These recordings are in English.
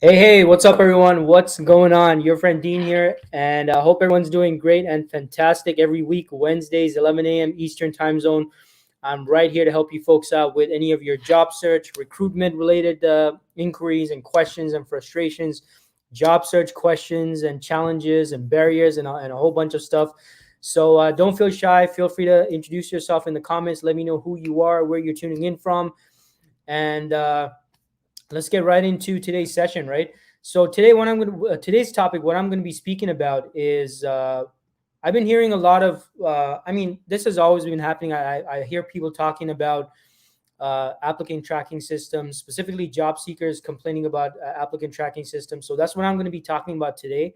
Hey, what's up, everyone? What's going on? Your friend Dean here, and I hope everyone's doing great and fantastic every week, Wednesdays, 11 a.m. Eastern time zone. I'm right here to help you folks out with any of your job search, recruitment related inquiries and questions and frustrations, job search questions and challenges and barriers and a whole bunch of stuff. So don't feel shy. Feel free to introduce yourself in the comments. Let me know who you are, where you're tuning in from, and let's get right into today's session, right? So today's topic, what I'm going to be speaking about is I've been hearing a lot of this has always been happening. I hear people talking about applicant tracking systems, specifically job seekers complaining about applicant tracking systems. So that's what I'm going to be talking about today,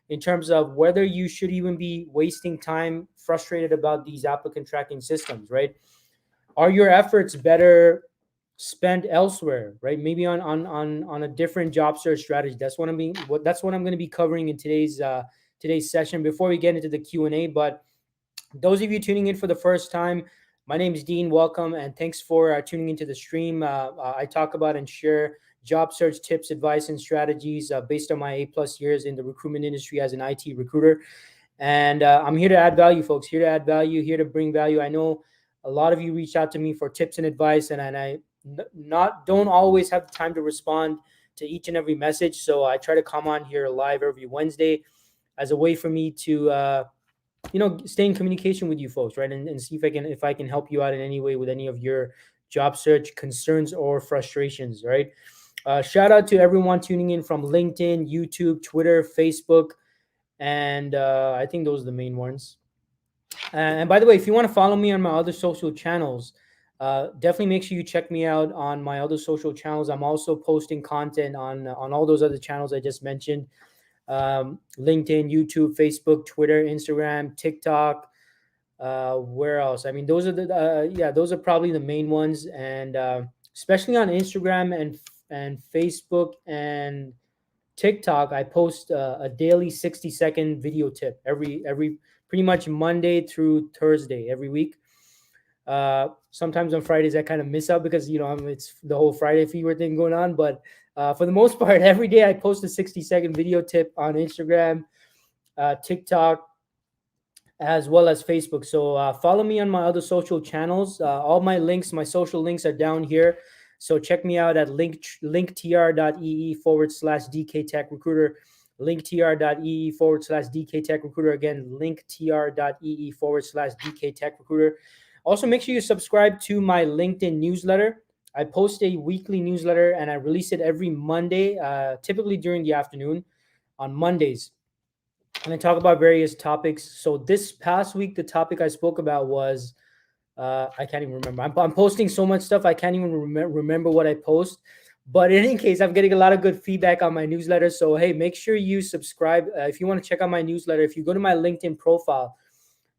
in terms of whether you should even be wasting time frustrated about these applicant tracking systems, right? Are your efforts better spent elsewhere, right? Maybe on a different job search strategy. That's what I'm going to be covering in today's session. Before we get into the Q&A, but those of you tuning in for the first time, my name is Dean. Welcome and thanks for tuning into the stream. I talk about and share job search tips, advice, and strategies based on my A+ years in the recruitment industry as an IT recruiter. And I'm here to add value, folks. Here to add value. Here to bring value. I know a lot of you reach out to me for tips and advice, and I not don't always have the time to respond to each and every message. So I try to come on here live every Wednesday as a way for me to stay in communication with you folks, right? And see if I can help you out in any way with any of your job search concerns or frustrations, right? Shout out to everyone tuning in from LinkedIn, YouTube, Twitter, Facebook, and I think those are the main ones. And by the way, if you want to follow me on my other social channels, definitely make sure you check me out on my other social channels. I'm also posting content on all those other channels I just mentioned: LinkedIn, YouTube, Facebook, Twitter, Instagram, TikTok. Where else? I mean, those are probably the main ones, and especially on Instagram and Facebook and TikTok, I post a daily 60-second video tip every pretty much Monday through Thursday every week. Sometimes on Fridays I kind of miss out because it's the whole Friday fever thing going on. But for the most part, every day I post a 60-second video tip on Instagram, TikTok, as well as Facebook. So follow me on my other social channels. All my links, my social links are down here. So check me out at linktr.ee/DK Tech Recruiter, linktr.ee/DK Tech Recruiter. Again, linktr.ee/DK Tech Recruiter. Also, make sure you subscribe to my LinkedIn newsletter. I post a weekly newsletter and I release it every Monday, typically during the afternoon on Mondays. And I talk about various topics. So this past week, the topic I spoke about was I can't even remember. I'm posting so much stuff I can't even remember what I post. But in any case, I'm getting a lot of good feedback on my newsletter. So hey, make sure you subscribe if you want to check out my newsletter. If you go to my LinkedIn profile,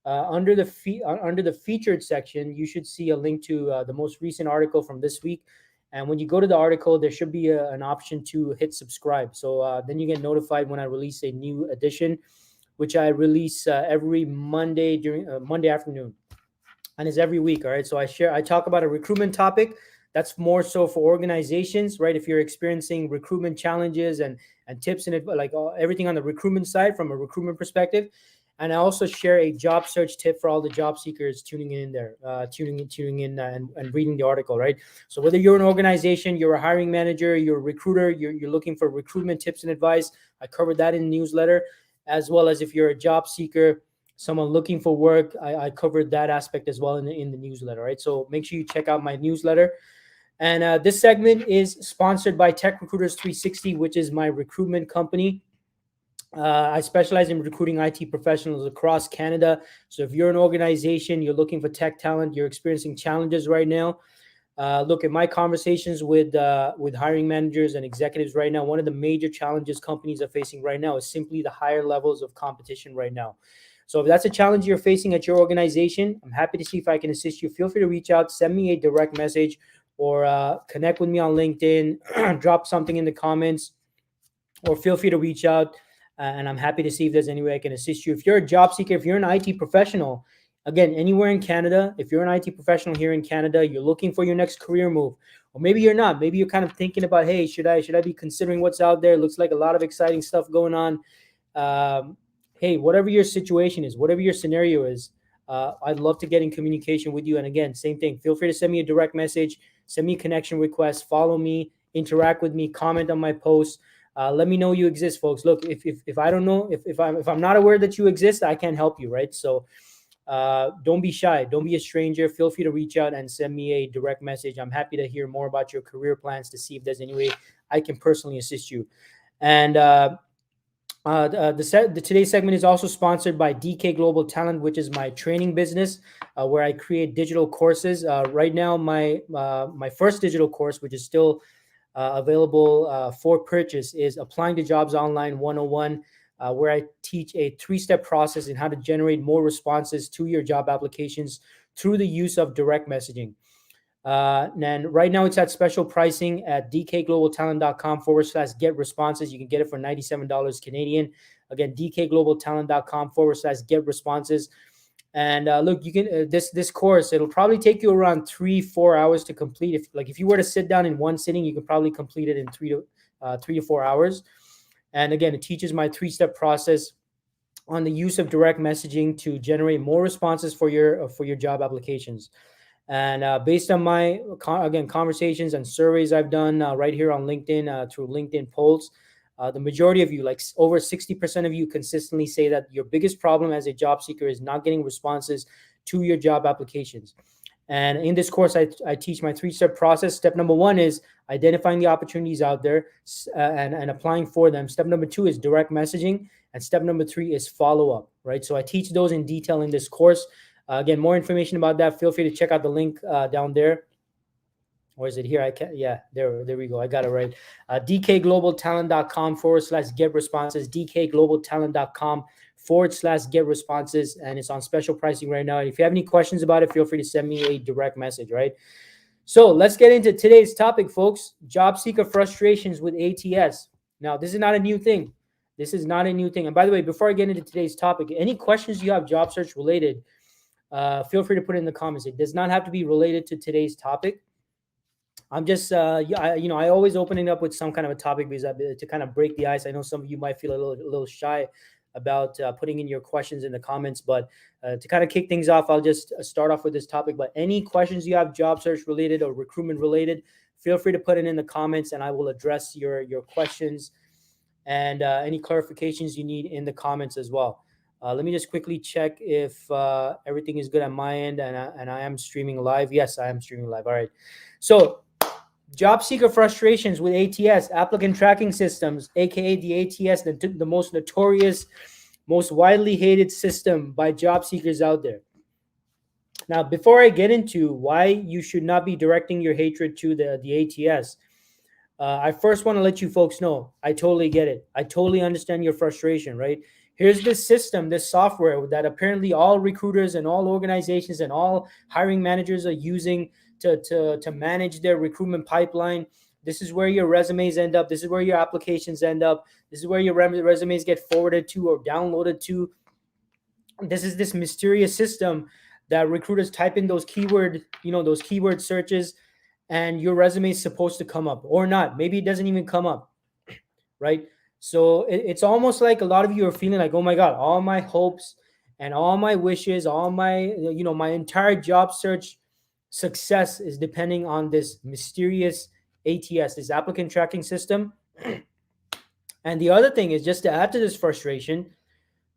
under the featured section, you should see a link to the most recent article from this week. And when you go to the article, there should be an option to hit subscribe. So then you get notified when I release a new edition, which I release every Monday during Monday afternoon, and it's every week. All right. So I talk about a recruitment topic that's more so for organizations, right? If you're experiencing recruitment challenges and tips and everything on the recruitment side from a recruitment perspective. And I also share a job search tip for all the job seekers tuning in and reading the article, right? So whether you're an organization, you're a hiring manager, you're a recruiter, you're looking for recruitment tips and advice, I covered that in the newsletter, as well as if you're a job seeker, someone looking for work, I covered that aspect as well in the newsletter, right? So make sure you check out my newsletter. And this segment is sponsored by Tech Recruiters 360, which is my recruitment company. I specialize in recruiting IT professionals across Canada. So if you're an organization, you're looking for tech talent, you're experiencing challenges right now, look at my conversations with hiring managers and executives right now. One of the major challenges companies are facing right now is simply the higher levels of competition right now. So if that's a challenge you're facing at your organization, I'm happy to see if I can assist you. Feel free to reach out, send me a direct message, or connect with me on LinkedIn, drop something in the comments, or feel free to reach out. And I'm happy to see if there's any way I can assist you. If you're a job seeker, if you're an IT professional, again, anywhere in Canada, if you're an IT professional here in Canada, you're looking for your next career move, or maybe you're not. Maybe you're kind of thinking about, hey, should I be considering what's out there? It looks like a lot of exciting stuff going on. Hey, whatever your situation is, whatever your scenario is, I'd love to get in communication with you. And again, same thing. Feel free to send me a direct message, send me a connection request, follow me, interact with me, comment on my posts. Let me know you exist, folks. Look, if I don't know, if I'm not aware that you exist, I can't help you, right? So don't be shy, don't be a stranger. Feel free to reach out and send me a direct message. I'm happy to hear more about your career plans to see if there's any way I can personally assist you. And today's segment is also sponsored by DK Global Talent, which is my training business, where I create digital courses. Right now, my first digital course, which is still available for purchase, is Applying to Jobs Online 101, where I teach a 3-step process in how to generate more responses to your job applications through the use of direct messaging. And right now it's at special pricing at dkglobaltalent.com/get responses. You can get it for $97 Canadian. Again, dkglobaltalent.com/get responses. And look, you can this course, it'll probably take you around 3-4 hours to complete. If you were to sit down in one sitting, you could probably complete it in 3 to 4 hours. And again, it teaches my 3-step process on the use of direct messaging to generate more responses for your job applications. And based on my conversations and surveys I've done right here on LinkedIn through LinkedIn polls, the majority of you, like over 60% of you, consistently say that your biggest problem as a job seeker is not getting responses to your job applications. And in this course, I teach my 3-step process. Step number 1 is identifying the opportunities out there and applying for them. Step number 2 is direct messaging. And step number 3 is follow-up, right? So I teach those in detail in this course. Again, more information about that, feel free to check out the link down there. Or is it here? I can't. Yeah, there we go. I got it right. dkglobaltalent.com/get responses. dkglobaltalent.com/get responses. And it's on special pricing right now. And if you have any questions about it, feel free to send me a direct message, right? So let's get into today's topic, folks. Job seeker frustrations with ATS. Now, this is not a new thing. This is not a new thing. And by the way, before I get into today's topic, any questions you have job search related, feel free to put it in the comments. It does not have to be related to today's topic. I'm just, I always open it up with some kind of a topic because to kind of break the ice. I know some of you might feel a little shy about putting in your questions in the comments, but to kind of kick things off, I'll just start off with this topic. But any questions you have job search related or recruitment related, feel free to put it in the comments and I will address your questions and any clarifications you need in the comments as well. Let me just quickly check if everything is good on my end and I am streaming live. Yes, I am streaming live. All right. So job seeker frustrations with ATS, applicant tracking systems, aka the ATS, the most notorious, most widely hated system by job seekers out there. Now, before I get into why you should not be directing your hatred to the ATS, I first want to let you folks know, I totally get it. I totally understand your frustration, right? Here's this system, this software that apparently all recruiters and all organizations and all hiring managers are using to manage their recruitment pipeline. This is where your resumes end up. This is where your applications end up. This is where your resumes get forwarded to or downloaded to. This is this mysterious system that recruiters type in those keyword searches, and your resume is supposed to come up or not. Maybe it doesn't even come up, right? So it's almost like a lot of you are feeling like, oh my God, all my hopes and all my wishes, all my, my entire job search success is depending on this mysterious ATS, this applicant tracking system. And the other thing is, just to add to this frustration,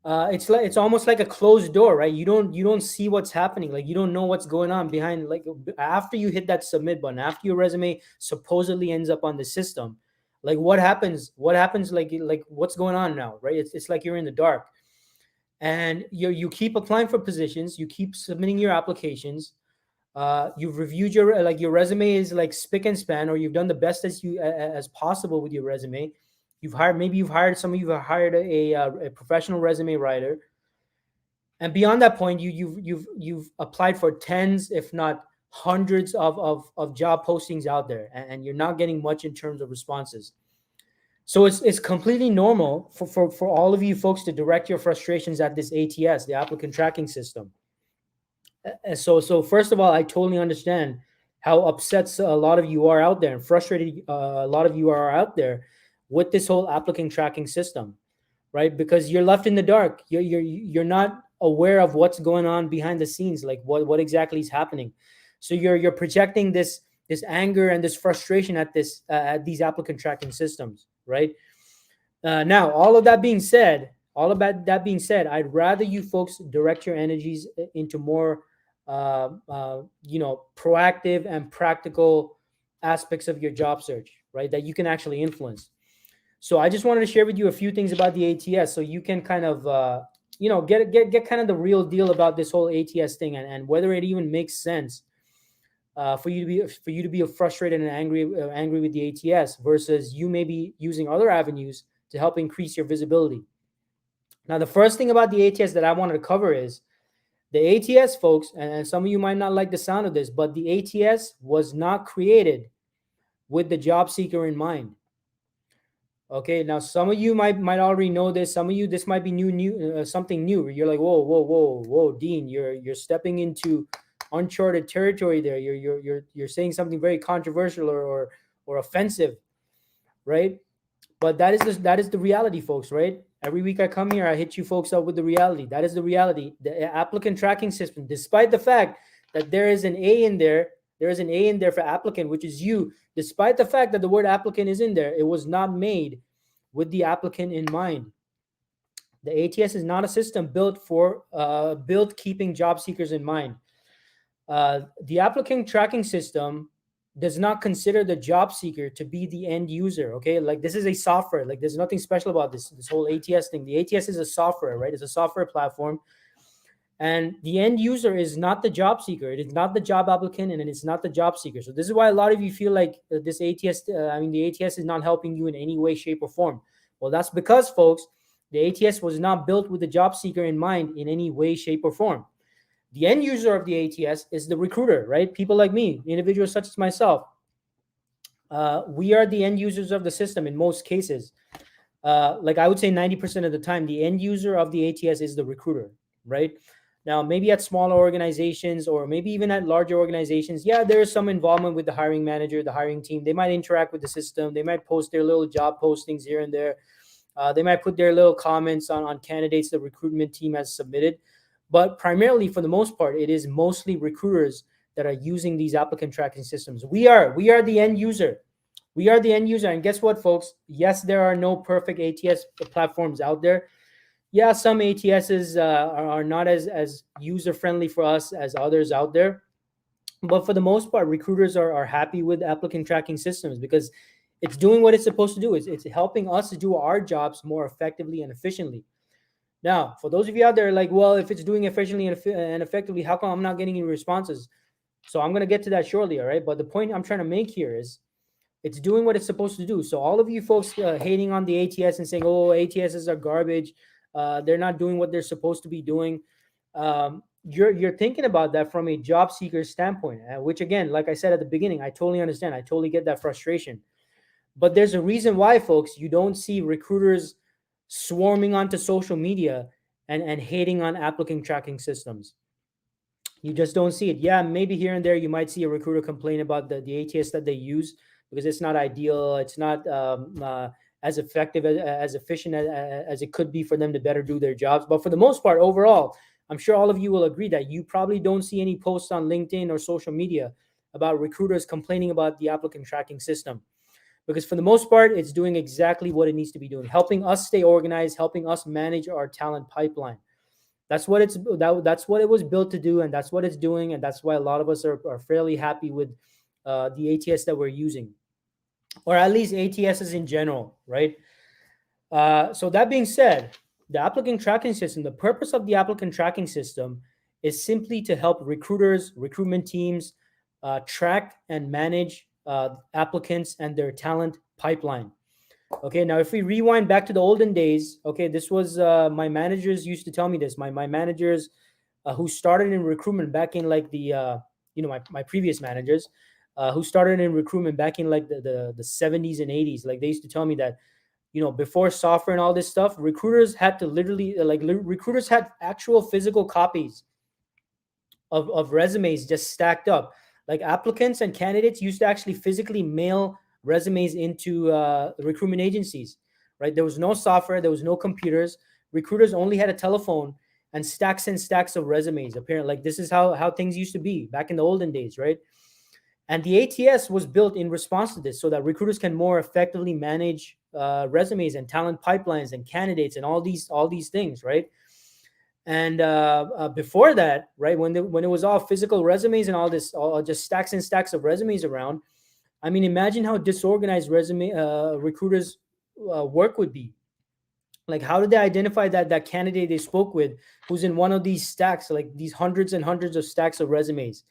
it's almost like a closed door, right? You don't see what's happening. Like, you don't know what's going on behind, like, after you hit that submit button, after your resume supposedly ends up on the system, like what happens, like what's going on now, right? It's like you're in the dark, and you keep applying for positions, you keep submitting your applications, you've reviewed your resume is like spick and span, or you've done the best as possible with your resume. Maybe you've hired a professional resume writer, and beyond that point, you've applied for tens, if not hundreds of job postings out there, and you're not getting much in terms of responses. So it's completely normal for all of you folks to direct your frustrations at this ATS, the applicant tracking system. So first of all, I totally understand how upset a lot of you are out there and frustrated a lot of you are out there with this whole applicant tracking system, right? Because you're left in the dark. You're not aware of what's going on behind the scenes, like what exactly is happening. So you're projecting this anger and this frustration at at these applicant tracking systems, right? Now, all of that being said, I'd rather you folks direct your energies into more, proactive and practical aspects of your job search, right? That you can actually influence. So I just wanted to share with you a few things about the ATS, so you can kind of, get kind of the real deal about this whole ATS thing, and whether it even makes sense for you to be frustrated and angry with the ATS versus you maybe using other avenues to help increase your visibility. Now, the first thing about the ATS that I wanted to cover is the ATS, folks, and some of you might not like the sound of this, but the ATS was not created with the job seeker in mind. Okay, now some of you might already know this. Some of you, this might be something new. You're like, whoa, Dean, you're stepping into uncharted territory there. You're saying something very controversial or offensive, right? But that is the reality, folks, right? Every week I come here, I hit you folks up with the reality. That is the reality. The applicant tracking system, despite the fact that there is an A in there for applicant, which is you. Despite the fact that the word applicant is in there, it was not made with the applicant in mind. The ATS is not a system built keeping job seekers in mind. The applicant tracking system does not consider the job seeker to be the end user. Okay, like this is a software. Like there's nothing special about this whole ATS thing. The ATS is a software, right? It's a software platform. And the end user is not the job seeker. It is not the job applicant, and it's not the job seeker. So this is why a lot of you feel like this ATS, the ATS is not helping you in any way, shape, or form. Well, that's because, folks, the ATS was not built with the job seeker in mind in any way, shape, or form. The end user of the ATS is the recruiter, right? People like me, individuals such as myself. We are the end users of the system in most cases. Like I would say 90% of the time, the end user of the ATS is the recruiter, right? Now, maybe at smaller organizations or maybe even at larger organizations, yeah, there is some involvement with the hiring manager, the hiring team. They might interact with the system. They might post their little job postings here and there. They might put their little comments on candidates the recruitment team has submitted. But primarily, for the most part, it is mostly recruiters that are using these applicant tracking systems. We are the end user. We are the end user. And guess what, folks? Yes, there are no perfect ATS platforms out there. Yeah, some ATSs are not as user-friendly for us as others out there. But for the most part, recruiters are happy with applicant tracking systems because it's doing what it's supposed to do. It's helping us to do our jobs more effectively and efficiently. Now, for those of you out there like, well, if it's doing efficiently and effectively, how come I'm not getting any responses? So I'm going to get to that shortly, all right? But the point I'm trying to make here is it's doing what it's supposed to do. So all of you folks hating on the ATS and saying, oh, ATSs are garbage. They're not doing what they're supposed to be doing. You're thinking about that from a job seeker standpoint, which again, like I said at the beginning, I totally understand. I totally get that frustration. But there's a reason why, folks, you don't see recruiters swarming onto social media and hating on applicant tracking systems. You just don't see it. Yeah, maybe here and there you might see a recruiter complain about the ATS that they use because it's not ideal. It's not as effective, as efficient as it could be for them to better do their jobs. But for the most part, overall, I'm sure all of you will agree that you probably don't see any posts on LinkedIn or social media about recruiters complaining about the applicant tracking system. Because for the most part, it's doing exactly what it needs to be doing, helping us stay organized, helping us manage our talent pipeline. That's what that's what it was built to do, and that's what it's doing, and that's why a lot of us are fairly happy with the ATS that we're using, or at least ATSs in general, right? So that being said, the applicant tracking system, the purpose of the applicant tracking system is simply to help recruiters, recruitment teams track and manage applicants and their talent pipeline. Okay, now if we rewind back to the olden days, okay, this was my managers used to tell me this. My managers who started in recruitment back in like the my previous managers who started in recruitment back in like the 70s and 80s, like they used to tell me that before software and all this stuff, recruiters had to literally recruiters had actual physical copies of resumes just stacked up. Like applicants and candidates used to actually physically mail resumes into recruitment agencies, right? There was no software, there was no computers. Recruiters only had a telephone and stacks of resumes. Apparently, like this is how things used to be back in the olden days, right? And the ATS was built in response to this so that recruiters can more effectively manage resumes and talent pipelines and candidates and all these things, right? And before that, right, when it was all physical resumes and all this, all just stacks and stacks of resumes around, I mean, imagine how disorganized resume recruiters work would be. Like, how did they identify that candidate they spoke with who's in one of these stacks, like these hundreds and hundreds of stacks of resumes,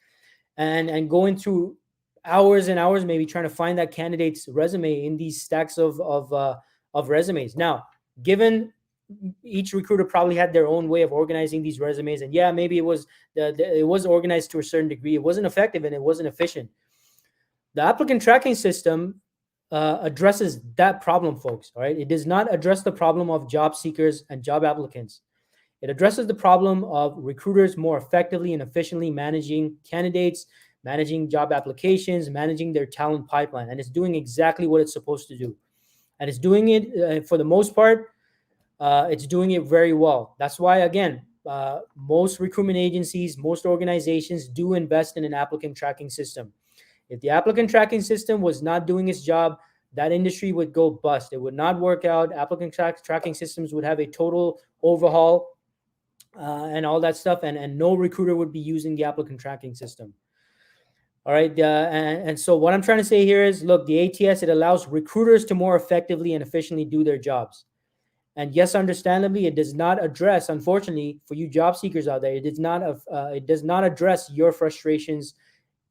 and going through hours and hours, maybe trying to find that candidate's resume in these stacks of resumes. Now, given each recruiter probably had their own way of organizing these resumes, and yeah, maybe it was organized to a certain degree. It wasn't effective and it wasn't efficient. The applicant tracking system addresses that problem, folks. All right, it does not address the problem of job seekers and job applicants. It addresses the problem of recruiters more effectively and efficiently managing candidates, managing job applications, managing their talent pipeline, and it's doing exactly what it's supposed to do. And it's doing it for the most part. It's doing it very well. That's why, again, most recruitment agencies, most organizations do invest in an applicant tracking system. If the applicant tracking system was not doing its job, that industry would go bust. It would not work out. Applicant tracking systems would have a total overhaul and all that stuff, and no recruiter would be using the applicant tracking system. All right. And so what I'm trying to say here is, look, the ATS, it allows recruiters to more effectively and efficiently do their jobs. And yes, understandably, it does not address, unfortunately, for you job seekers out there, it does not address your frustrations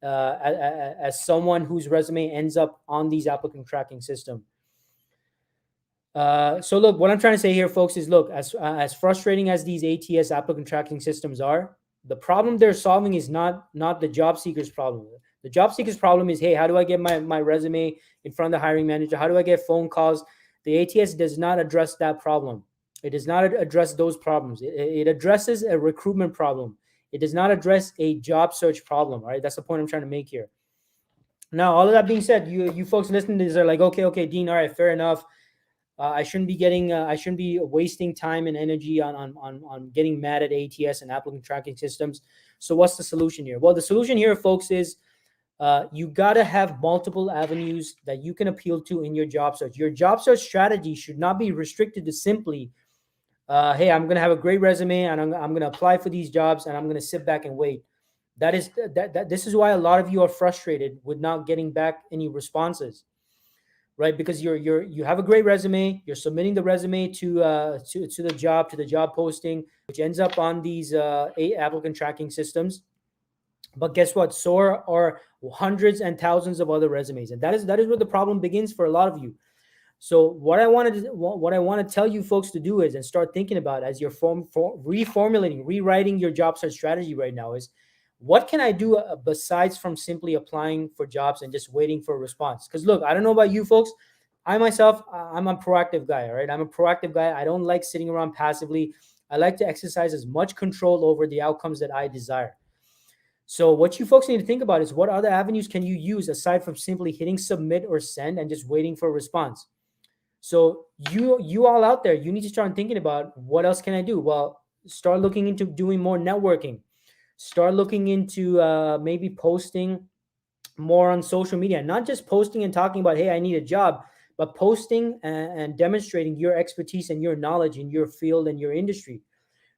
as someone whose resume ends up on these applicant tracking system. So look, what I'm trying to say here, folks, is look, as frustrating as these ATS applicant tracking systems are, the problem they're solving is not the job seeker's problem. The job seeker's problem is, hey, how do I get my resume in front of the hiring manager? How do I get phone calls? The ATS does not address that problem. It does not address those problems. It addresses a recruitment problem. It does not address a job search problem. All right, that's the point I'm trying to make here. Now, all of that being said, you folks listening to this are like, okay, Dean, all right, fair enough. I shouldn't be wasting time and energy on getting mad at ATS and applicant tracking systems. So what's the solution here? Well, the solution here, folks, is you got to have multiple avenues that you can appeal to in your job search. Your job search strategy should not be restricted to simply, hey, I'm going to have a great resume and I'm going to apply for these jobs and I'm going to sit back and wait. This is why a lot of you are frustrated with not getting back any responses. Right, because you have a great resume, you're submitting the resume to the job posting, which ends up on these applicant tracking systems. But guess what? So are hundreds and thousands of other resumes, and that is where the problem begins for a lot of you. So what I want to tell you folks to do is, and start thinking about as you're rewriting your job search strategy right now, is what can I do besides from simply applying for jobs and just waiting for a response? Because look, I don't know about you folks. I myself, I'm a proactive guy, all right? I'm a proactive guy. I don't like sitting around passively. I like to exercise as much control over the outcomes that I desire. So what you folks need to think about is, what other avenues can you use aside from simply hitting submit or send and just waiting for a response? So you all out there, you need to start thinking about, what else can I do? Well, start looking into doing more networking. Start looking into maybe posting more on social media, not just posting and talking about, hey, I need a job, but posting and demonstrating your expertise and your knowledge in your field and your industry,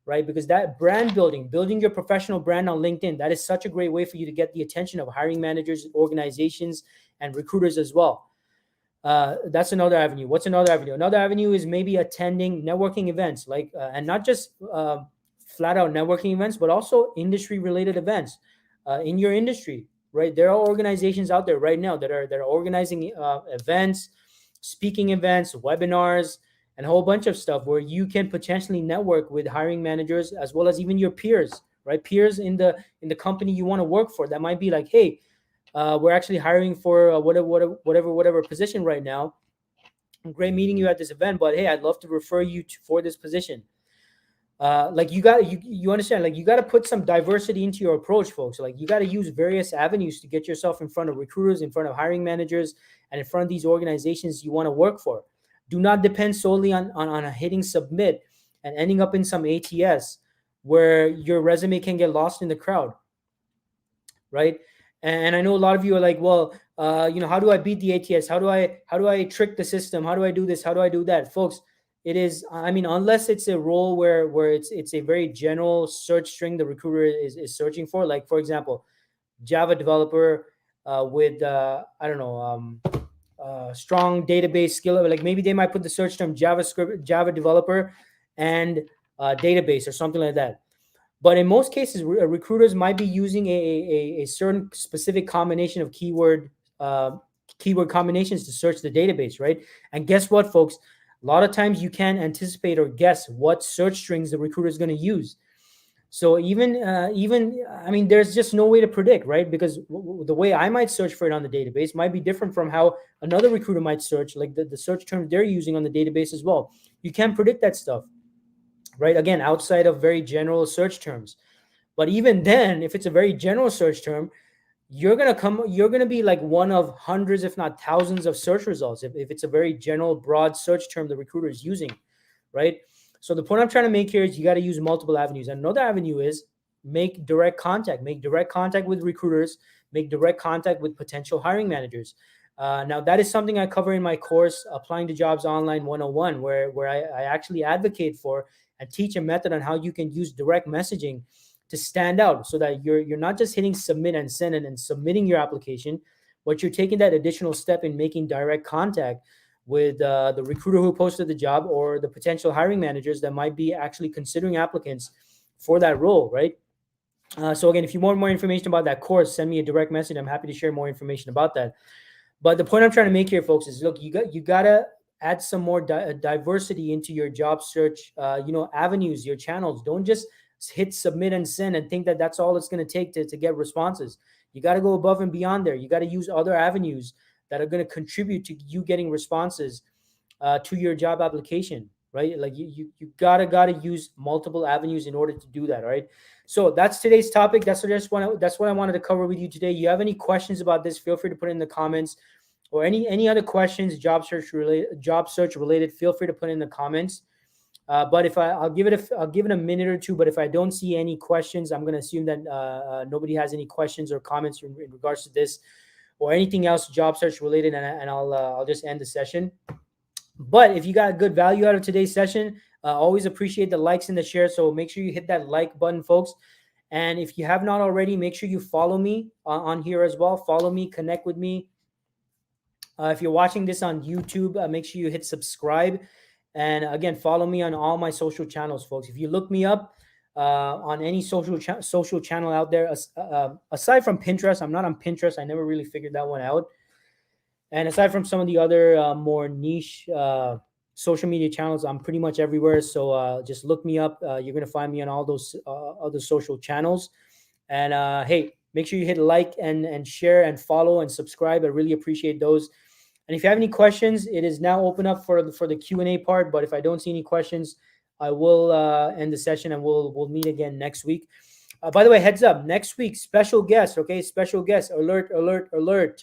right? Because that building your professional brand on LinkedIn, that is such a great way for you to get the attention of hiring managers, organizations, and recruiters as well. That's another avenue. What's another avenue? Another avenue is maybe attending networking events, like and not just flat out networking events, but also industry related events in your industry, right? There are organizations out there right now that are organizing events, speaking events, webinars, and a whole bunch of stuff where you can potentially network with hiring managers as well as even your peers, right? Peers in the company you want to work for. That might be like, hey, we're actually hiring for whatever position right now. Great meeting you at this event, but hey, I'd love to refer you for this position. like you understand, like you got to put some diversity into your approach, folks. Like you got to use various avenues to get yourself in front of recruiters, in front of hiring managers, and in front of these organizations you want to work for. Do not depend solely on hitting submit and ending up in some ATS where your resume can get lost in the crowd, right? And I know a lot of you are like, well, how do I beat the ATS? How do I trick the system? How do I do this? How do I do that, folks? It is, I mean, unless it's a role where it's a very general search string the recruiter is searching for. Like for example, Java developer with I don't know, strong database skill. Like maybe they might put the search term Java developer and database or something like that. But in most cases, recruiters might be using a certain specific combination of keyword combinations to search the database, right? And guess what, folks? A lot of times you can't anticipate or guess what search strings the recruiter is going to use. So even I mean, there's just no way to predict, right? Because the way I might search for it on the database might be different from how another recruiter might search, like the search terms they're using on the database as well. You can't predict that stuff, right? Again, outside of very general search terms. But even then, if it's a very general search term, you're gonna be like one of hundreds, if not thousands, of search results if it's a very general, broad search term the recruiter is using, right? So the point I'm trying to make here is you got to use multiple avenues. And another avenue is make direct contact with recruiters, make direct contact with potential hiring managers. Now that is something I cover in my course, Applying to Jobs Online 101, where I actually advocate for and teach a method on how you can use direct messaging to stand out, so that you're not just hitting submit and send and submitting your application, but you're taking that additional step in making direct contact with the recruiter who posted the job or the potential hiring managers that might be actually considering applicants for that role, right? So again, if you want more information about that course, send me a direct message. I'm happy to share more information about that. But the point I'm trying to make here, folks, is look, you gotta add some more diversity into your job search, avenues, your channels. Don't just hit submit and send and think that that's all it's going to take to get responses. You got to go above and beyond there. You got to use other avenues that are going to contribute to you getting responses to your job application, right? Like you gotta use multiple avenues in order to do that, right? So that's today's topic. That's what I wanted to cover with you today. You have any questions about this? Feel free to put it in the comments, or any other questions job search related. Feel free to put in the comments. But if I'll give it a minute or two. But if I don't see any questions, I'm going to assume that nobody has any questions or comments in regards to this or anything else job search related, and I'll just end the session. But if you got good value out of today's session, always appreciate the likes and the share. So make sure you hit that like button, folks. And if you have not already, make sure you follow me on here as well. Follow me, connect with me. If you're watching this on YouTube, make sure you hit subscribe. And again, follow me on all my social channels, folks. If you look me up on any social channel out there, aside from Pinterest, I'm not on Pinterest. I never really figured that one out. And aside from some of the other more niche social media channels, I'm pretty much everywhere. So just look me up. You're going to find me on all those other social channels. And hey, make sure you hit like and share and follow and subscribe. I really appreciate those. And if you have any questions, it is now open up for the Q&A part. But if I don't see any questions, I will end the session, and we'll meet again next week. By the way, heads up, next week, special guest, okay? Special guest, alert,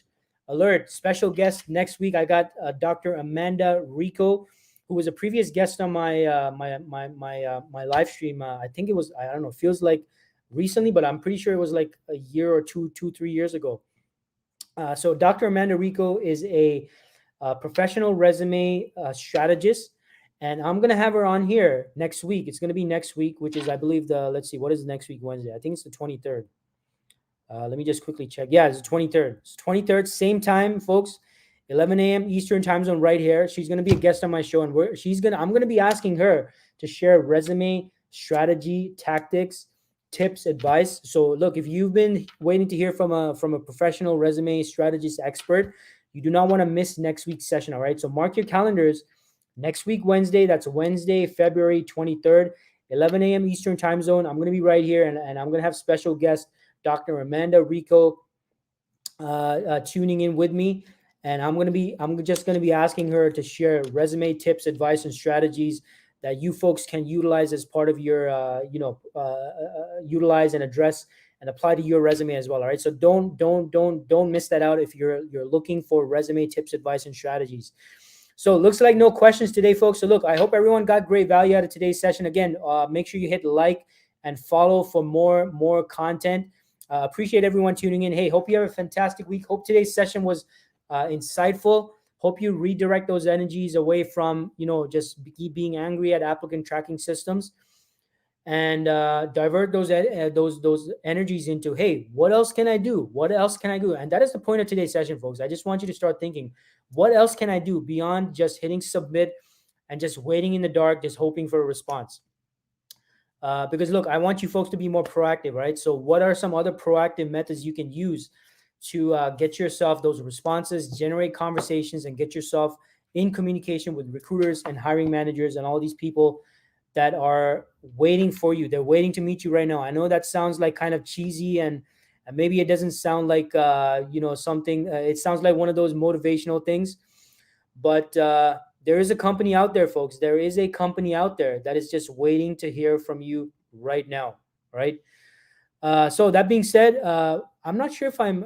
special guest next week. I got Dr. Amanda Rico, who was a previous guest on my my live stream. I think it was, I don't know, feels like recently, but I'm pretty sure it was like a year or 3 years ago. So Dr. Amanda Rico is a professional resume strategist, and I'm going to have her on here next week. It's going to be next week, which is, I believe, let's see, what is next week, Wednesday? I think it's the 23rd. Let me just quickly check. Yeah, it's the 23rd. It's 23rd, same time, folks, 11 a.m. Eastern time zone right here. She's going to be a guest on my show, and I'm going to be asking her to share resume strategy, tactics, tips, advice. So look, if you've been waiting to hear from a professional resume strategist expert, you do not want to miss next week's session. All right. So mark your calendars. Next week, Wednesday, that's Wednesday, February 23rd, 11 a.m. Eastern time zone. I'm going to be right here, and I'm going to have special guest Dr. Amanda Rico tuning in with me. And I'm just going to be asking her to share resume tips, advice, and strategies that you folks can utilize as part of your, utilize and address and apply to your resume as well. All right. So don't miss that out if you're looking for resume tips, advice, and strategies. So it looks like no questions today, folks. So look, I hope everyone got great value out of today's session. Again, make sure you hit like and follow for more content. Appreciate everyone tuning in. Hey, hope you have a fantastic week. Hope today's session was insightful. Hope you redirect those energies away from, just being angry at applicant tracking systems, and divert those energies into, hey, what else can I do? What else can I do? And that is the point of today's session, folks. I just want you to start thinking, what else can I do beyond just hitting submit and just waiting in the dark, just hoping for a response? Because look, I want you folks to be more proactive, right? So what are some other proactive methods you can use to get yourself those responses, generate conversations, and get yourself in communication with recruiters and hiring managers and all these people that are waiting for you? They're waiting to meet you right now. I know that sounds like kind of cheesy, and maybe it doesn't sound like something. It sounds like one of those motivational things, but there is a company out there, folks. There is a company out there that is just waiting to hear from you right now, right? So that being said, I'm not sure if I'm.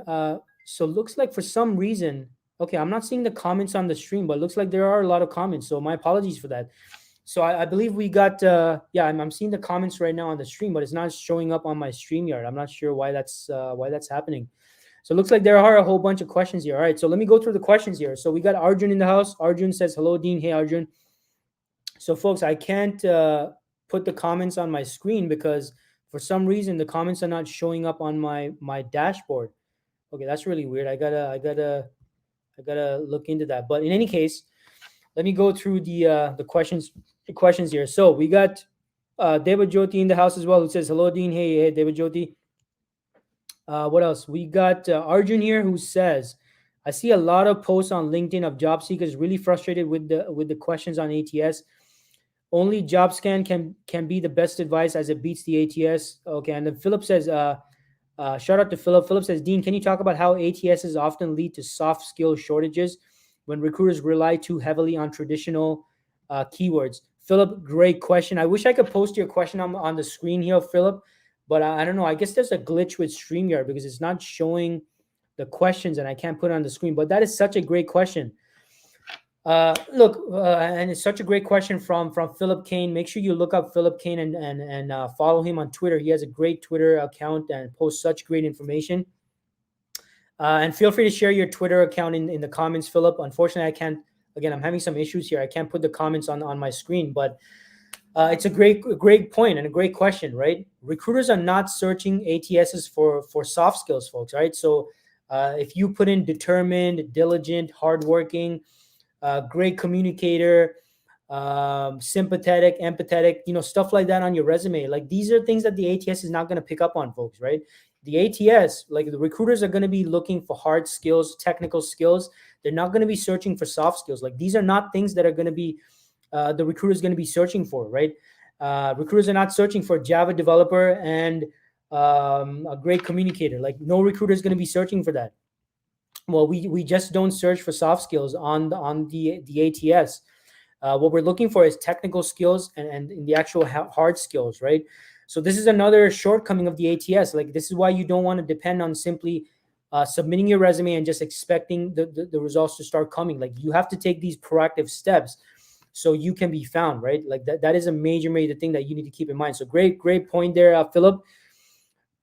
So looks like for some reason, okay, I'm not seeing the comments on the stream, but it looks like there are a lot of comments. So my apologies for that. So I believe we got, I'm seeing the comments right now on the stream, but it's not showing up on my StreamYard. I'm not sure why that's happening. So it looks like there are a whole bunch of questions here. All right, so let me go through the questions here. So we got Arjun in the house. Arjun says, hello, Dean. Hey, Arjun. So folks, I can't put the comments on my screen because for some reason the comments are not showing up on my dashboard. Okay, that's really weird. I gotta look into that. But in any case, let me go through the questions here. So we got Deva Jyoti in the house as well, who says, hello, Dean. Hey, Deva Jyoti. What else? We got Arjun here, who says, I see a lot of posts on LinkedIn of job seekers really frustrated with the questions on ATS. Only job scan can be the best advice as it beats the ATS. Okay, and then Philip says, shout out to Philip. Philip says, Dean, can you talk about how ATSs often lead to soft skill shortages when recruiters rely too heavily on traditional keywords? Philip, great question. I wish I could post your question on the screen here, Philip, but I don't know. I guess there's a glitch with StreamYard because it's not showing the questions and I can't put it on the screen. But that is such a great question. And it's such a great question from Philip Kane. Make sure you look up Philip Kane and follow him on Twitter. He has a great Twitter account and posts such great information. And feel free to share your Twitter account in the comments, Philip. Unfortunately, I can't. Again, I'm having some issues here. I can't put the comments on my screen, but it's a great point and a great question, right? Recruiters are not searching ATSs for soft skills, folks, right? So if you put in determined, diligent, hardworking, great communicator, sympathetic, empathetic, stuff like that on your resume, like these are things that the ATS is not going to pick up on, folks, right? The ATS, like the recruiters are going to be looking for hard skills, technical skills. They're not going to be searching for soft skills. Like these are not things that are going to be the recruiter is going to be searching for, right? Recruiters are not searching for a Java developer and a great communicator. Like no recruiter is going to be searching for that. Well, we just don't search for soft skills on the ATS. What we're looking for is technical skills and the actual hard skills, right? So this is another shortcoming of the ATS. Like this is why you don't want to depend on simply submitting your resume and just expecting the results to start coming. Like you have to take these proactive steps so you can be found, right? Like that is a major thing that you need to keep in mind. So great point there, Philip.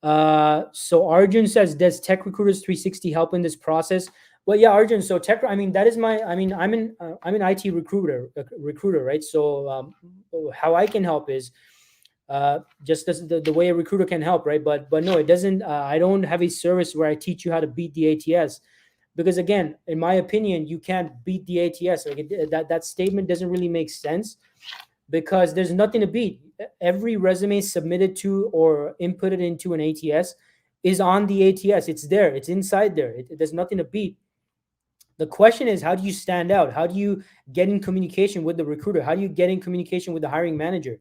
So Arjun says, does Tech Recruiters 360 help in this process? Well, yeah, Arjun. So I'm an IT recruiter, right? So how I can help is just the way a recruiter can help, right? But no, it doesn't. I don't have a service where I teach you how to beat the ATS, because again, in my opinion, you can't beat the ATS. Like that statement doesn't really make sense because there's nothing to beat. Every resume submitted to or inputted into an ATS is on the ATS. It's there. It's inside there. There's nothing to beat. The question is, how do you stand out? How do you get in communication with the recruiter? How do you get in communication with the hiring manager?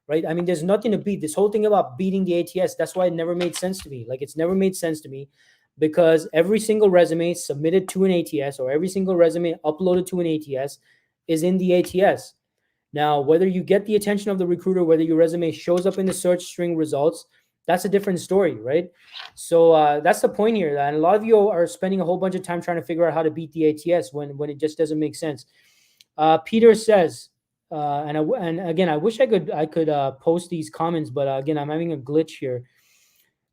Right? I mean, there's nothing to beat. This whole thing about beating the ATS, that's why it never made sense to me. Like it's never made sense to me because every single resume submitted to an ATS or every single resume uploaded to an ATS is in the ATS. Now, whether you get the attention of the recruiter, whether your resume shows up in the search string results, that's a different story, right? So that's the point here. And a lot of you are spending a whole bunch of time trying to figure out how to beat the ATS when it just doesn't make sense. Peter says, and again, I wish I could post these comments, but again, I'm having a glitch here.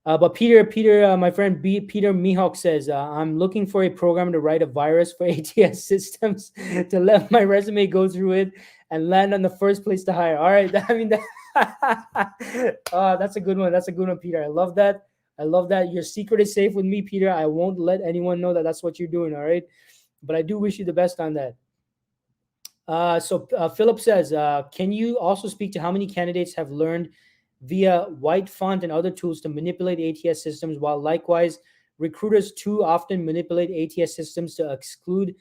But Peter, my friend Peter Mihawk says, I'm looking for a program to write a virus for ATS systems to let my resume go through it and land on the first place to hire. All right, I mean, that's a good one. That's a good one, Peter. I love that. I love that. Your secret is safe with me, Peter. I won't let anyone know that that's what you're doing. All right, but I do wish you the best on that. So Philip says, can you also speak to how many candidates have learned via white font and other tools to manipulate ATS systems, while likewise recruiters too often manipulate ATS systems to exclude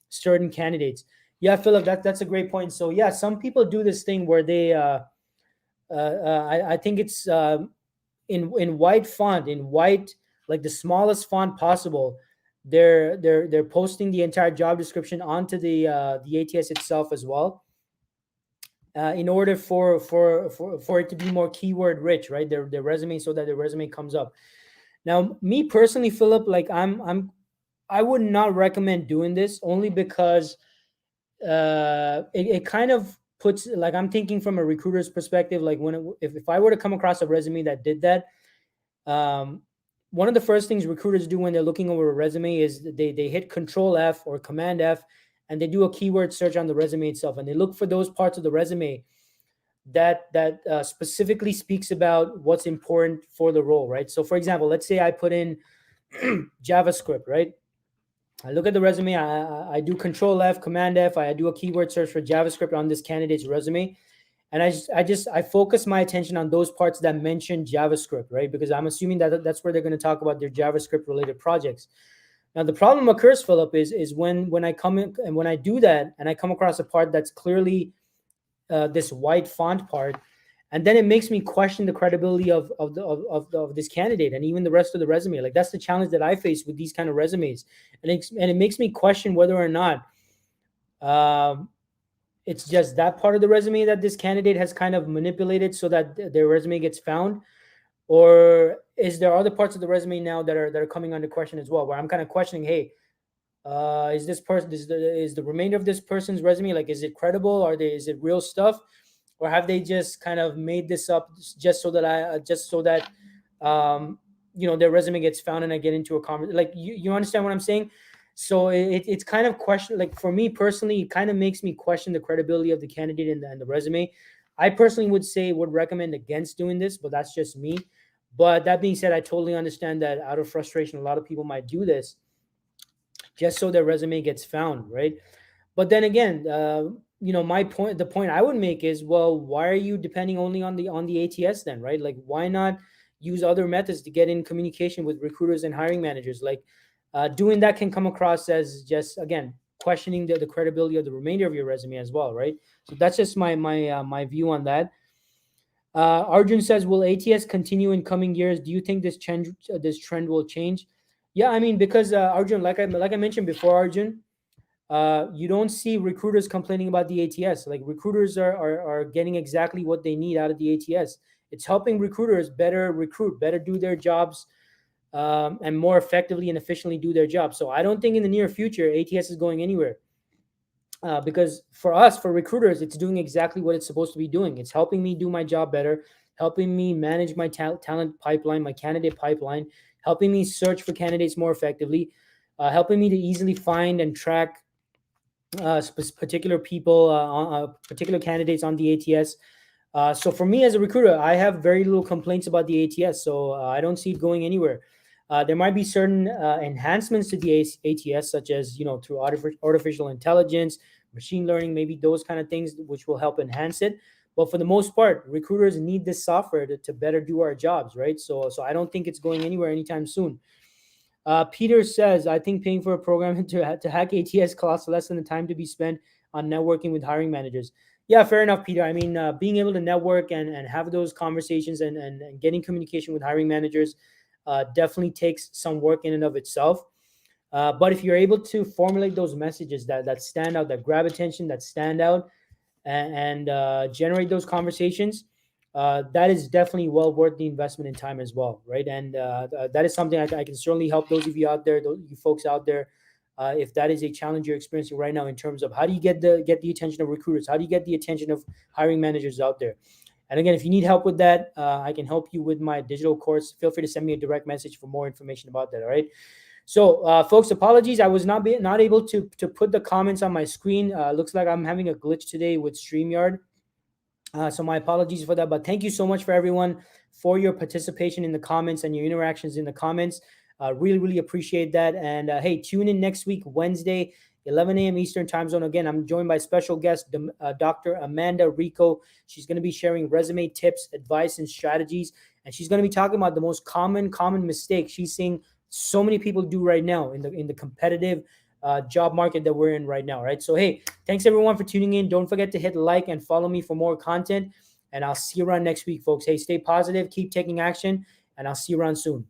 certain candidates? Yeah, Philip, that's a great point. So yeah, some people do this thing where they, I think it's in white font, in white, like the smallest font possible. They're posting the entire job description onto the ATS itself as well, in order for it to be more keyword rich, right? Their resume, so that their resume comes up. Now, me personally, Philip, like I would not recommend doing this, only because it kind of puts, like, I'm thinking from a recruiter's perspective, like if I were to come across a resume that did that, one of the first things recruiters do when they're looking over a resume is they hit Control F or Command F, and they do a keyword search on the resume itself, and they look for those parts of the resume that specifically speaks about what's important for the role, right? So, for example, let's say I put in JavaScript, right? I look at the resume, I do Control F, Command F, I do a keyword search for JavaScript on this candidate's resume, and I focus my attention on those parts that mention JavaScript, right? Because I'm assuming that that's where they're going to talk about their JavaScript related projects. Now, the problem occurs, Philip, is when I come in and when I do that and I come across a part that's clearly this white font part, and then it makes me question the credibility of this candidate and even the rest of the resume. Like, that's the challenge that I face with these kind of resumes, and it makes me question whether or not it's just that part of the resume that this candidate has kind of manipulated so that their resume gets found, or is there other parts of the resume now that are coming under question as well, where I'm kind of questioning, hey, is this person, is the remainder of this person's resume, like, is it credible? Is it real stuff, or have they just kind of made this up just so that their resume gets found and I get into a conversation? Like, you understand what I'm saying? So it's kind of question, like, for me personally, it kind of makes me question the credibility of the candidate and the resume. I personally would recommend against doing this, but that's just me. But that being said, I totally understand that out of frustration, a lot of people might do this just so their resume gets found, right? But then again, the point I would make is, well, why are you depending only on the ATS then, right? Like, why not use other methods to get in communication with recruiters and hiring managers? Like, doing that can come across as just, again, questioning the credibility of the remainder of your resume as well, right? So that's just my view on that. Arjun says, will ATS continue in coming years? Do you think this trend will change? Yeah, I mean, because Arjun, like I mentioned before, Arjun, you don't see recruiters complaining about the ATS. Like, recruiters are getting exactly what they need out of the ATS. It's helping recruiters better recruit, better do their jobs, and more effectively and efficiently do their job. So I don't think in the near future ATS is going anywhere, because for us, for recruiters, it's doing exactly what it's supposed to be doing. It's helping me do my job better, helping me manage my talent pipeline, my candidate pipeline, helping me search for candidates more effectively, helping me to easily find and track particular people, particular candidates on the ATS. So for me as a recruiter, I have very little complaints about the ATS. So I don't see it going anywhere. There might be certain enhancements to the ATS, such as, through artificial intelligence, machine learning, maybe those kind of things, which will help enhance it. But for the most part, recruiters need this software to better do our jobs, right? So I don't think it's going anywhere anytime soon. Peter says, I think paying for a program to hack ATS costs less than the time to be spent on networking with hiring managers. Yeah, fair enough, Peter. I mean, being able to network and have those conversations and getting communication with hiring managers definitely takes some work in and of itself. But if you're able to formulate those messages that stand out, that grab attention, that stand out, and generate those conversations, that is definitely well worth the investment in time as well, right? And that is something I can certainly help those of you out there, those you folks out there, if that is a challenge you're experiencing right now in terms of how do you get the attention of recruiters, how do you get the attention of hiring managers out there. And again, if you need help with that, I can help you with my digital course. Feel free to send me a direct message for more information about that. All right. So, folks, apologies. I was not able to put the comments on my screen. Looks like I'm having a glitch today with StreamYard. So my apologies for that, but thank you so much for everyone for your participation in the comments and your interactions in the comments. Really, really appreciate that. And hey, tune in next week, Wednesday, 11 a.m. Eastern time zone. Again, I'm joined by special guest, Dr. Amanda Rico. She's going to be sharing resume tips, advice, and strategies. And she's going to be talking about the most common mistakes she's seeing so many people do right now in the competitive job market that we're in right now, right? So, hey, thanks everyone for tuning in. Don't forget to hit like and follow me for more content. And I'll see you around next week, folks. Hey, stay positive, keep taking action, and I'll see you around soon.